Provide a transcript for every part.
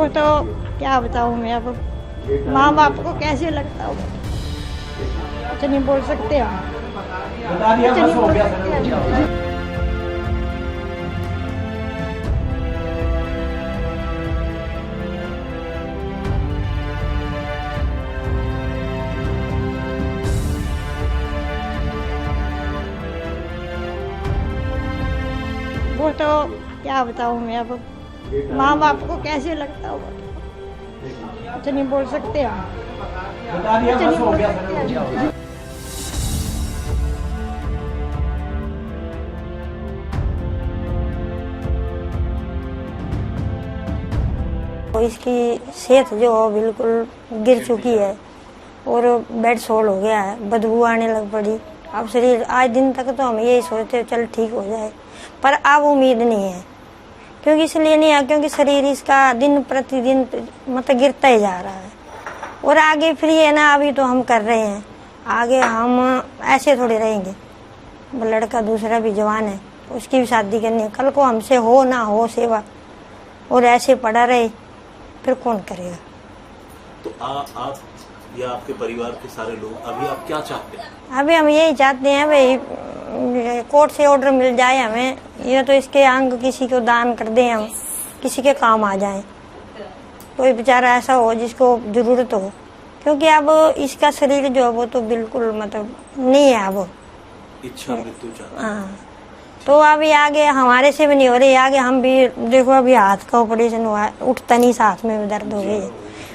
वो तो क्या बताऊँ मैं अब, माँ बाप को कैसे लगता होगा, कुछ नहीं बोल सकते हम, कुछ नहीं बोल सकते। वो तो क्या बताऊँ मैं अब, माँ बाप को कैसे लगता होगा, कुछ नहीं बोल सकते हम, कुछ नहीं बोल सकते। तो इसकी सेहत जो है बिल्कुल गिर चुकी है और बेड सोल हो गया है, बदबू आने लग पड़ी। अब शरीर आज दिन तक तो हम यही सोचते चल ठीक हो जाए, पर अब उम्मीद नहीं है। क्योंकि इसलिए नहीं है क्योंकि शरीर इसका दिन प्रतिदिन मतलब गिरता ही जा रहा है। और आगे फिर ये ना, अभी तो हम कर रहे हैं, आगे हम ऐसे थोड़े रहेंगे। लड़का दूसरा भी जवान है, उसकी भी शादी करनी है, कल को हमसे हो ना हो सेवा और ऐसे पड़ा रहे फिर कौन करेगा। तो आप या आपके परिवार के सारे लोग अभी आप क्या चाहते हैं? अभी हम यही चाहते हैं भाई, कोर्ट से ऑर्डर मिल जाए हमें, ये तो इसके अंग किसी को दान कर दें, हम किसी के काम आ जाएं, कोई बेचारा ऐसा हो जिसको जरूरत हो। क्योंकि अब इसका शरीर जो है वो तो बिल्कुल मतलब नहीं है अब, इच्छा मृत्यु चाहते। हाँ, तो अभी आगे हमारे से भी नहीं हो रही, आगे हम भी देखो अभी हाथ का ऑपरेशन हुआ, उठता नहीं, साथ में दर्द हो गई।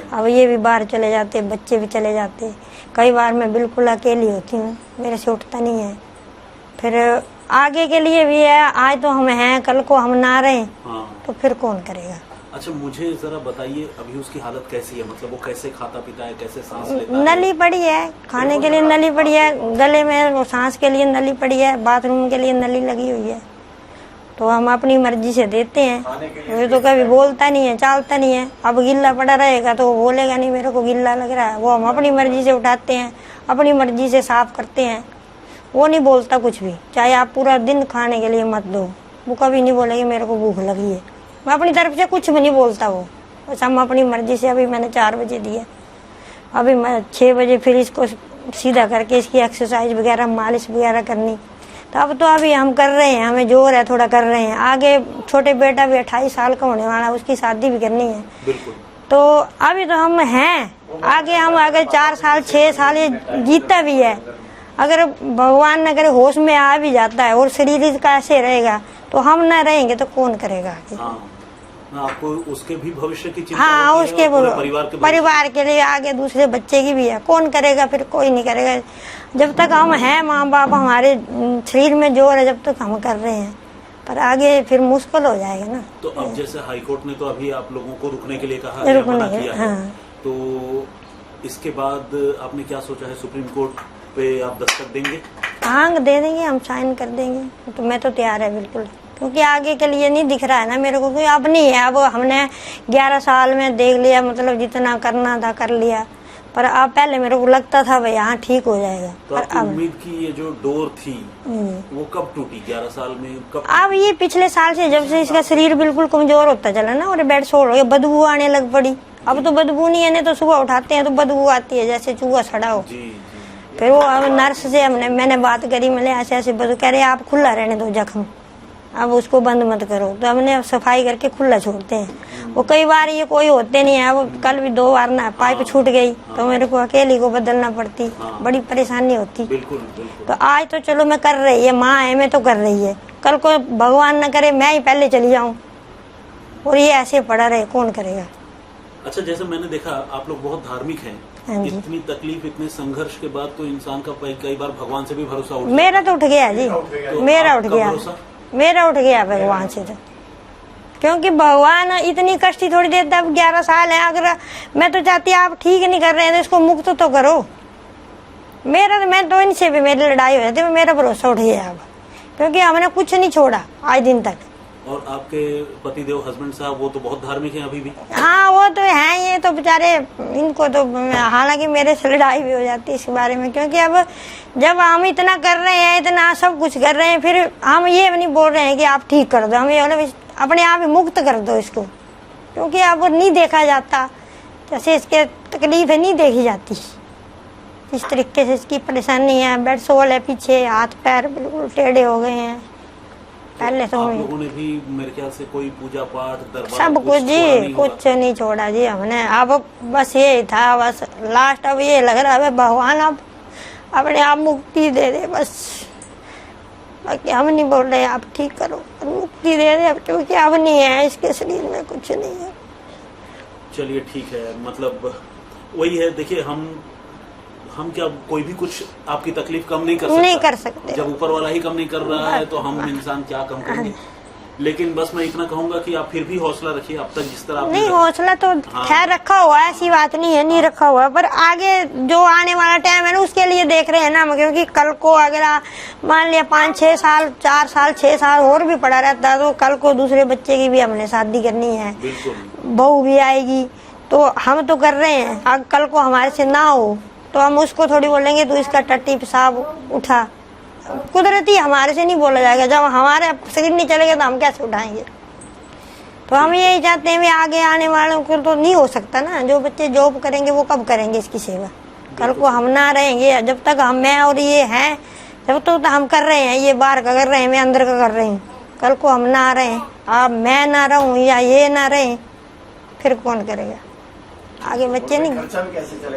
अब ये भी बाहर चले जाते, बच्चे भी चले जाते, कई बार मैं बिल्कुल अकेली होती हूँ, मेरे से उठता नहीं है। फिर आगे के लिए भी है, आज तो हम हैं, कल को हम ना रहे तो फिर कौन करेगा। अच्छा, मुझे जरा बताइए अभी उसकी हालत कैसी है, मतलब वो कैसे खाता पीता है, कैसे सांस लेता है? नली पड़ी है, खाने के लिए नली पड़ी है, गले में वो सांस के लिए नली पड़ी है, बाथरूम के लिए नली लगी हुई है। तो हम अपनी मर्जी से देते हैं, ये तो कभी बोलता नहीं है, चालता नहीं है। अब गिल्ला पड़ा रहेगा तो वो बोलेगा नहीं मेरे को गिल्ला लग रहा है, वो हम अपनी मर्जी से उठाते हैं, अपनी मर्जी से साफ करते हैं। वो नहीं बोलता कुछ भी, चाहे आप पूरा दिन खाने के लिए मत दो, वो कभी नहीं बोलेगी मेरे को भूख लगी है, मैं अपनी तरफ से कुछ भी नहीं बोलता वो, बस हम अपनी मर्जी से। अभी मैंने 4 बजे दिया, अभी मैं 6 बजे फिर इसको सीधा करके इसकी एक्सरसाइज वगैरह मालिश वगैरह करनी। तो अब तो अभी हम कर रहे हैं, हमें जोर है, थोड़ा कर रहे हैं। आगे छोटे बेटा भी 28 साल का होने वाला, उसकी शादी भी करनी है। बिल्कुल। तो अभी तो हम हैं, आगे हम अगर 4 साल 6 साल ये जीता भी है, अगर भगवान न करे होश में आ भी जाता है और शरीर इसका ऐसे रहेगा तो हम न रहेंगे तो कौन करेगा। आपको उसके भी भविष्य की चिंता हाँ, होती उसके है, परिवार के लिए, आगे दूसरे बच्चे की भी है, कौन करेगा फिर, कोई नहीं करेगा। जब तक हम हैं, माँ बाप हमारे शरीर में जोर है, जब तक हम कर रहे हैं, पर आगे फिर मुश्किल हो जाएगा ना। तो अब जैसे हाईकोर्ट ने तो अभी आप लोगों को रुकने के लिए कहा है, मना किया है, तो इसके बाद आपने क्या सोचा है? सुप्रीम कोर्ट पे आप दस्तक देंगे? हाँ, दे देंगे, हम साइन कर देंगे, तो मैं तो तैयार है बिल्कुल। क्योंकि आगे के लिए नहीं दिख रहा है ना मेरे को, कोई अब नहीं है। अब हमने 11 साल में देख लिया, मतलब जितना करना था कर लिया, पर अब पहले मेरे को लगता था भाई हाँ ठीक हो जाएगा। तो पर आपकी अब उम्मीद की ये जो डोर थी वो कब टूटी? 11 साल में कब? अब ये पिछले साल से, जब से इसका शरीर बिल्कुल कमजोर होता चला ना और बेड सोल हो गया, बदबू आने लग पड़ी। अब तो बदबू नहीं है, तो सुबह उठाते हैं तो बदबू आती है जैसे चूहा सड़ा हो। जी। फिर वो अब नर्स से मैंने बात करी, मैंने ऐसे ऐसे बदबू, कह रहे आप खुला रहने दो जख्म, अब उसको बंद मत करो। तो हमने सफाई करके खुला छोड़ते हैं। वो कई बार ये कोई होते नहीं है, अब कल भी 2 बार ना पाइप छूट गई तो मेरे को अकेली को बदलना पड़ती, बड़ी परेशानी होती। बिल्कुल। तो आज तो चलो मैं कर रही है, माँ है मैं तो कर रही है, कल को भगवान न करे मैं ही पहले चली जाऊं और ये ऐसे पड़ा रहे, कौन करेगा। अच्छा, जैसे मैंने देखा आप लोग बहुत धार्मिक हैं, इतनी तकलीफ, इतने संघर्ष के बाद तो इंसान का कई बार भगवान से भी भरोसा उठ जाता है। मेरा तो उठ गया जी, तो मेरा उठ गया, मेरा उठ गया भगवान से तो। क्योंकि भगवान इतनी कष्ट थोड़ी देता। अब 11 साल है, अगर मैं तो चाहती आप ठीक नहीं कर रहे हैं तो इसको मुक्त तो करो। मैं तो इनसे भी मेरी लड़ाई हो जाती है, मेरा भरोसा उठ गया अब, क्योंकि हमने कुछ नहीं छोड़ा आज दिन तक। और आपके पतिदेव हस्बैंड साहब वो तो बहुत धार्मिक हैं अभी भी? हाँ, वो तो है, ये तो बेचारे, इनको तो हालांकि मेरे से लड़ाई भी हो जाती है इस बारे में। क्योंकि अब जब हम इतना कर रहे हैं, इतना सब कुछ कर रहे हैं, फिर हम ये नहीं बोल रहे हैं कि आप ठीक कर दो, हम ये अपने आप ही मुक्त कर दो इसको, क्योंकि अब वो नहीं देखा जाता, जैसे इसके तकलीफ है नहीं देखी जाती। जिस तरीके से इसकी परेशानी है, बेड सोल है पीछे, हाथ पैर बिल्कुल टेढ़े हो गए हैं। पहले तो आप लोगों ने भी मेरे ख्याल से कोई पूजा पाठ दरबार सब कुछ जी, कुछ नहीं छोड़ा जी हमने। अब बस ये था, बस लास्ट अब ये लग रहा है भगवान अब अपने आप मुक्ति दे दे बस। बाकी हम नहीं बोल रहे आप ठीक करो, मुक्ति दे दे, क्योंकि अब नहीं है इसके शरीर में, कुछ नहीं है। चलिए ठीक है, मतलब वही है, देखिए हम क्या कोई भी कुछ आपकी तकलीफ कम नहीं कर सकता, नहीं कर सकते। जब ऊपर वाला ही कम नहीं कर रहा है तो हम इंसान क्या कम करेंगे। लेकिन बस मैं इतना कहूंगा कि आप फिर भी हौसला रखिए। अब तक जिस तरह नहीं, हौसला तो खैर रखा हुआ है, ऐसी बात नहीं है नहीं रखा हुआ, पर आगे जो आने वाला टाइम है ना उसके लिए देख रहे हैं ना, क्योंकि कल को अगर मान लिया 5-6 साल 4 साल 6 साल और भी पड़ा रहता है तो कल को दूसरे बच्चे की भी हमने शादी करनी है, बहू भी आएगी, तो हम तो कर रहे हैं। अगर कल को हमारे से ना हो तो हम उसको थोड़ी बोलेंगे तू इसका टट्टी पेशाब उठा, कुदरती हमारे से नहीं बोला जाएगा। जब हमारे शरीर नहीं चलेगा तो हम कैसे उठाएंगे। तो हम यही चाहते हैं भी आगे आने वालों को तो नहीं हो सकता ना, जो बच्चे जॉब करेंगे वो कब करेंगे इसकी सेवा। कल को हम ना रहेंगे, जब तक हम मैं और ये हैं जब तो हम कर रहे हैं, ये बाहर का कर रहे हैं, मैं अंदर का कर रही हूँ। कल को हम ना रहें, अब मैं ना रहूँ या ये ना रहें, फिर कौन करेगा आगे। बच्चे नहीं,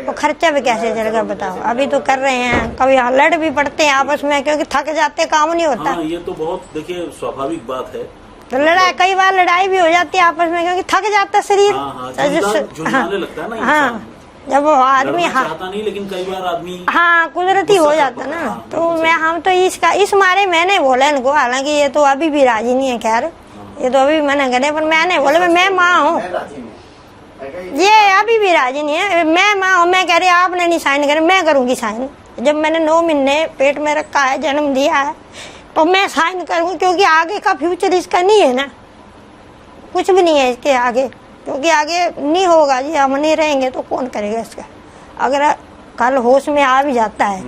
तो खर्चा भी कैसे चलेगा बताओ। अभी तो कर रहे हैं, कभी लड़ भी पड़ते हैं आपस में, क्योंकि थक जाते काम नहीं होता। हाँ, ये तो बहुत देखिए स्वाभाविक बात है। तो लड़ाई कई बार लड़ाई भी हो जाती है आपस में, क्योंकि थक जाता शरीर। जुझाने लगता है ना हाँ, जब वो आदमी चाहता नहीं, लेकिन कई बार आदमी कुदरती हो जाता ना। तो हम तो इस मारे मैंने बोला इनको, हालांकि ये तो अभी भी राजी नहीं है, खैर ये तो अभी मना करे, पर मैंने बोला मैं माँ हूँ, ये अभी भी राजी नहीं है, मैं माँ हूँ, मैं कह रही आपने नहीं साइन करे, मैं करूँगी साइन। जब मैंने 9 महीने पेट में रखा है, जन्म दिया है, तो मैं साइन करूँगी, क्योंकि आगे का फ्यूचर इसका नहीं है ना, कुछ भी नहीं है इसके आगे, क्योंकि आगे नहीं होगा जी, हम नहीं रहेंगे तो कौन करेगा इसका। अगर कल होश में आ भी जाता है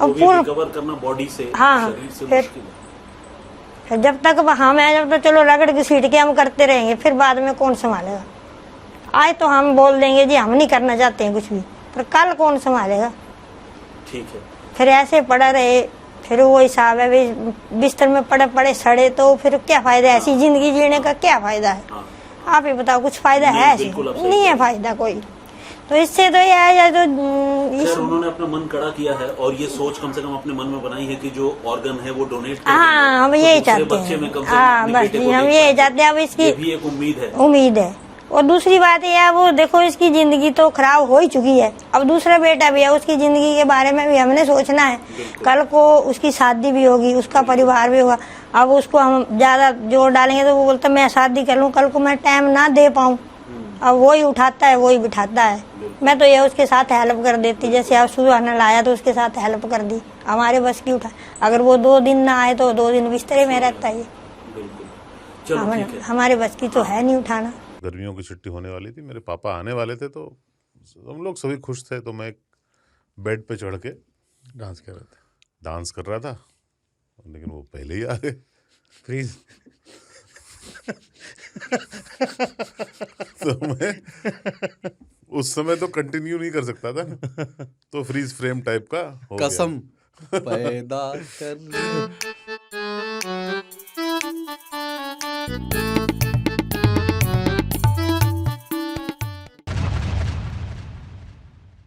अब पूर्ण कवर करना बॉडी से, हाँ, फिर जब तक हम है, जब तक चलो रगड़ की सीट के हम करते रहेंगे, फिर बाद में कौन संभालेगा। आज तो हम बोल देंगे जी हम नहीं करना चाहते हैं कुछ भी, पर कल कौन संभालेगा। ठीक है, फिर ऐसे पड़ा रहे, फिर वो हिसाब है बिस्तर में पड़े पड़े सड़े, तो फिर क्या फायदा है, ऐसी जिंदगी जीने का क्या फायदा है। आप ही बताओ, कुछ फायदा है ऐसे? नहीं है फायदा कोई। तो इससे तो ये है, तो उन्होंने अपना मन कड़ा किया है और ये सोच कम से कम अपने मन में बनाई है कि जो ऑर्गन है वो डोनेट कर देंगे। हम यही चाहते हैं, हाँ बस हम यही चाहते हैं। अब इसकी भी एक उम्मीद है। और दूसरी बात यह है, वो देखो इसकी जिंदगी तो खराब हो ही चुकी है, अब दूसरा बेटा भी है, उसकी जिंदगी के बारे में भी हमने सोचना है। कल को उसकी शादी भी होगी, उसका परिवार भी होगा। अब उसको हम ज्यादा जोर डालेंगे तो वो बोलता मैं शादी कर लूँ, कल को मैं टाइम ना दे पाऊँ। अब वही उठाता है वही बिठाता है। मैं तो ये उसके साथ हेल्प कर देती, जैसे अब सुबह न लाया तो उसके साथ हेल्प कर दी, हमारे बस की उठा। अगर वो 2 दिन ना आए तो 2 दिन बिस्तरे में रहता है। हमारे बस की तो है नहीं उठाना। गर्मियों की छुट्टी होने वाली थी, मेरे पापा आने वाले थे, तो हम लोग सभी खुश थे। तो मैं बेड पे चढ़ के डांस कर रहा था, लेकिन वो पहले ही आ गए। फ्रीज तो मैं उस समय तो कंटिन्यू नहीं कर सकता था, तो फ्रीज फ्रेम टाइप का हो कसम पैदा कर